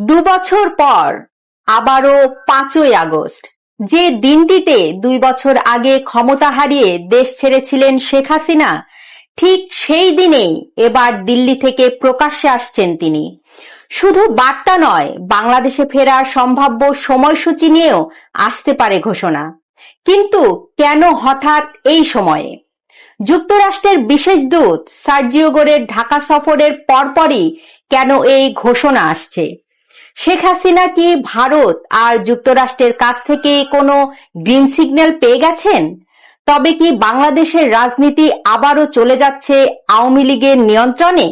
দুবছর পর আবারও 5ই আগস্ট, যে দিনটিতে 2 বছর আগে ক্ষমতা হারিয়ে দেশ ছেড়েছিলেন শেখ হাসিনা, ঠিক সেই দিনেই এবার দিল্লি থেকে প্রকাশ্যে আসছেন তিনি। শুধু বার্তা নয়, বাংলাদেশে ফেরার সম্ভাব্য সময়সূচি নিয়েও আসতে পারে ঘোষণা। কিন্তু কেন হঠাৎ এই সময়ে? যুক্তরাষ্ট্রের বিশেষ দূত সার্জিও গোরের ঢাকা সফরের পরপরই কেন এই ঘোষণা আসছে? শেখ হাসিনা কি ভারত আর যুক্তরাষ্ট্রের কাছ থেকে কোনো গ্রিন সিগন্যাল পেয়ে গেছেন? তবে কি বাংলাদেশের রাজনীতি আবারও চলে যাচ্ছে আওয়ামী লীগের নিয়ন্ত্রণে?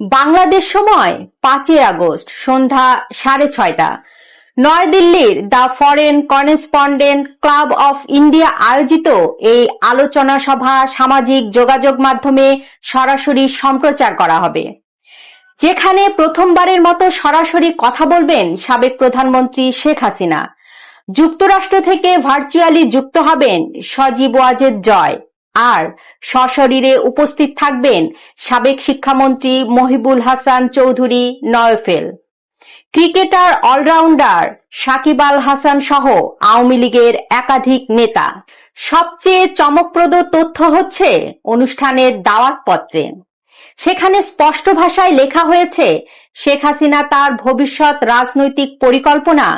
বাংলাদেশ সময় 5ই আগস্ট সন্ধ্যা 6:30 নয়াদিল্লির the foreign correspondent club of India আয়োজিত এই আলোচনা সভা সামাজিক যোগাযোগ মাধ্যমে সরাসরি সম্প্রচার করা হবে, যেখানে প্রথমবারের মতো সরাসরি কথা বলবেন সাবেক প্রধানমন্ত্রী শেখ হাসিনা। যুক্তরাষ্ট্র থেকে ভার্চুয়ালি যুক্ত হবেন সজীব ওয়াজেদ জয়, আর সশরীরে উপস্থিত থাকবেন সাবেক শিক্ষামন্ত্রী মহিবুল হাসান চৌধুরী নয়ফেল, ক্রিকেটার অলরাউন্ডার সাকিব আল হাসান সহ আওয়ামী লীগের একাধিক নেতা। সবচেয়ে চমকপ্রদ তথ্য হচ্ছে অনুষ্ঠানের দাওয়াতপত্রে। সেখানে স্পষ্ট ভাষায় লেখা হয়েছে শেখ হাসিনা তার ভবিষ্যৎ রাজনৈতিক পরিকল্পনা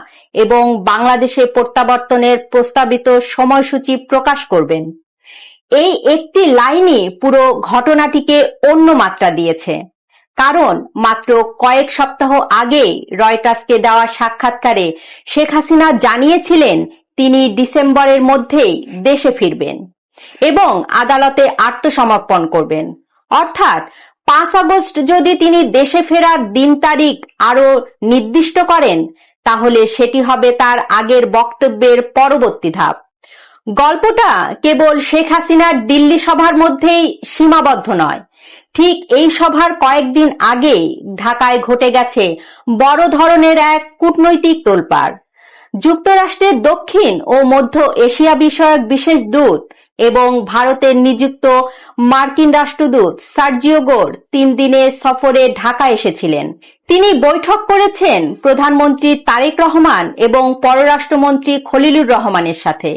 এবং বাংলাদেশে প্রত্যাবর্তনের প্রস্তাবিত সময়সূচি প্রকাশ করবেন। এই একটি লাইনই পুরো ঘটনাটিকে অন্য মাত্রা দিয়েছে, কারণ মাত্র কয়েক সপ্তাহ আগে রয়টার্সকে দেওয়া সাক্ষাৎকারে শেখ হাসিনা জানিয়েছিলেন তিনি ডিসেম্বরের মধ্যেই দেশে ফিরবেন এবং আদালতে আত্মসমর্পণ করবেন। অর্থাৎ 5 আগস্ট যদি তিনি দেশে ফেরার দিন তারিখ আরো নির্দিষ্ট করেন, তাহলে সেটি হবে তার আগের বক্তব্যের পরবর্তী ধাপ। গল্পটা কেবল শেখ হাসিনার দিল্লি সভার মধ্যেই সীমাবদ্ধ নয়। ঠিক এই সভার কয়েকদিন আগেই ঢাকায় ঘটে গেছে বড় ধরনের এক কূটনৈতিক তোলপাড়। যুক্তরাষ্ট্রের দক্ষিণ ও মধ্য এশিয়া বিষয়ক বিশেষ দূত এবং ভারতের নিযুক্ত মার্কিন রাষ্ট্রদূত সার্জিও গোর 3 দিনের সফরে ঢাকা এসেছিলেন। তিনি বৈঠক করেছেন প্রধানমন্ত্রী তারেক রহমান এবং পররাষ্ট্রমন্ত্রী খলিলুর রহমানের সাথে।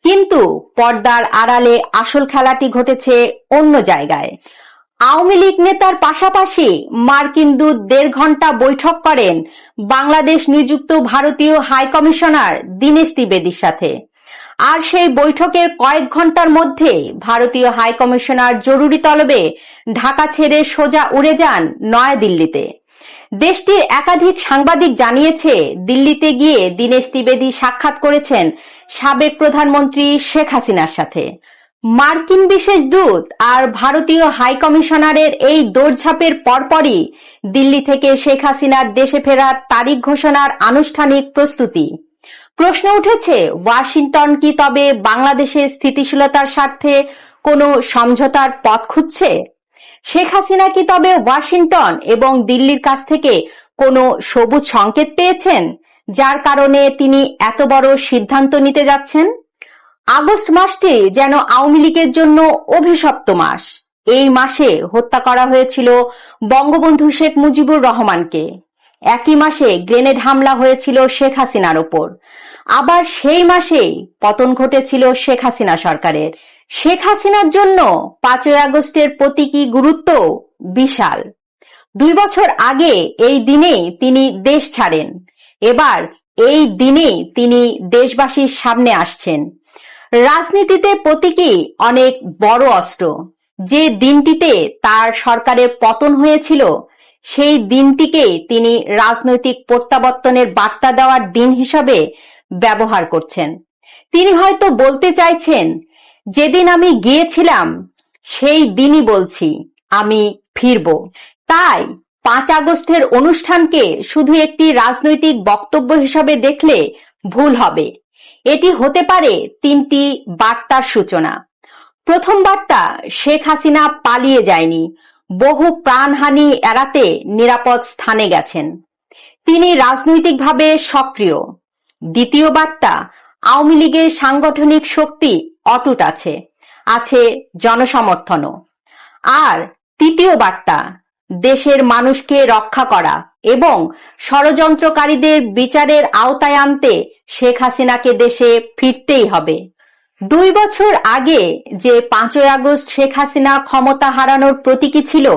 কিন্তু পর্দার আড়ালে আসল খেলাটি ঘটেছে অন্য জায়গায়। আওয়ামী লীগ নেতার পাশাপাশি মার্কিন দূত 1.5 ঘন্টা বৈঠক করেন বাংলাদেশ নিযুক্ত ভারতীয় হাইকমিশনার দীনেশ ত্রিবেদীর সাথে। আর সেই বৈঠকের কয়েক ঘন্টার মধ্যে ভারতীয় হাইকমিশনার জরুরি তলবে ঢাকা ছেড়ে সোজা উড়ে যান নয়াদিল্লিতে। দেশটির একাধিক সাংবাদিক জানিয়েছে, দিল্লিতে গিয়ে দীনেশ ত্রিবেদী সাক্ষাৎ করেছেন সাবেক প্রধানমন্ত্রী শেখ হাসিনার সাথে। মার্কিন বিশেষ দূত আর ভারতীয় হাইকমিশনারের এই দৌড়ঝাঁপের পরপরই দিল্লি থেকে শেখ হাসিনার দেশে ফেরার তারিখ ঘোষণার আনুষ্ঠানিক প্রস্তুতি। প্রশ্ন উঠেছে, ওয়াশিংটন কি তবে বাংলাদেশের স্থিতিশীলতার স্বার্থে কোনো সমঝোতার পথ খুঁজছে? শেখ হাসিনা কি তবে ওয়াশিংটন এবং দিল্লির কাছ থেকে কোনো সবুজ সংকেত পেয়েছেন, যার কারণে তিনি এত বড় সিদ্ধান্ত নিতে যাচ্ছেন? আগস্ট মাসটি যেন আওয়ামী লীগের জন্য অভিশপ্ত মাস। এই মাসে হত্যা করা হয়েছিল বঙ্গবন্ধু শেখ মুজিবুর রহমানকে। একই মাসে গ্রেনেড হামলা হয়েছিল শেখ হাসিনার ওপর। আবার সেই মাসেই পতন ঘটেছিল শেখ হাসিনা সরকারের। শেখ হাসিনার জন্য 5ই আগস্টের প্রতীকী গুরুত্ব বিশাল। 2 বছর আগে এই দিনেই তিনি দেশ ছাড়েন। এবার এই দিনেই তিনি দেশবাসীর সামনে আসছেন। রাজনীতিতে প্রতীকী অনেক বড় অস্ত্র। যে দিনটিতে তার সরকারের পতন হয়েছিল, সেই দিনটিকে তিনি রাজনৈতিক প্রত্যাবর্তনের বার্তা দেওয়ার দিন হিসাবে ব্যবহার করছেন। তিনি হয়তো বলতে চাইছেন, যেদিন আমি গিয়েছিলাম সেই দিনই বলছি আমি ফিরব। তাই 5 আগস্টের অনুষ্ঠানকে শুধু একটি রাজনৈতিক বক্তব্য হিসাবে দেখলে ভুল হবে। এটি হতে পারে 3টি বার্তার সূচনা। প্রথম বার্তা, শেখ হাসিনা পালিয়ে যায়নি, বহু প্রাণহানি এড়াতে নিরাপদ স্থানে গেছেন। তিনি রাজনৈতিকভাবে সক্রিয়। দ্বিতীয় বার্তা, আওয়ামী লীগের সাংগঠনিক শক্তি অটুট আছে জনসমর্থনও। আর তৃতীয় বার্তা, দেশের মানুষকে রক্ষা করা এবং ষড়যন্ত্রকারীদের বিচারের আওতায় আনতে শেখ হাসিনাকে দেশে ফিরতেই হবে। 2 বছর আগে যে 5ই আগস্ট শেখ হাসিনা ক্ষমতা হারানোর প্রতীকী ছিল,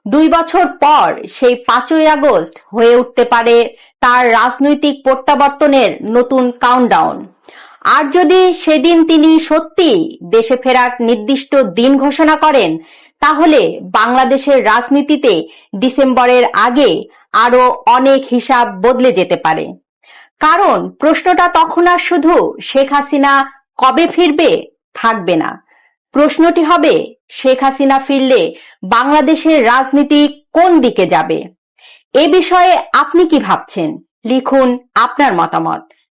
2 বছর পর সেই 5ই আগস্ট হয়ে উঠতে পারে তার রাজনৈতিক প্রত্যাবর্তনের নতুন কাউন্টডাউন। আর যদি সেদিন তিনি সত্যি দেশে ফেরার নির্দিষ্ট দিন ঘোষণা করেন, তাহলে বাংলাদেশের রাজনীতিতে ডিসেম্বরের আগে আরো অনেক হিসাব বদলে যেতে পারে। কারণ প্রশ্নটা তখন আর শুধু শেখ হাসিনা কবে ফিরবে থাকবে না, প্রশ্নটি হবে শেখ হাসিনা ফিরলে বাংলাদেশের রাজনীতি কোন দিকে যাবে। এ বিষয়ে আপনি কি ভাবছেন? লিখুন আপনার মতামত।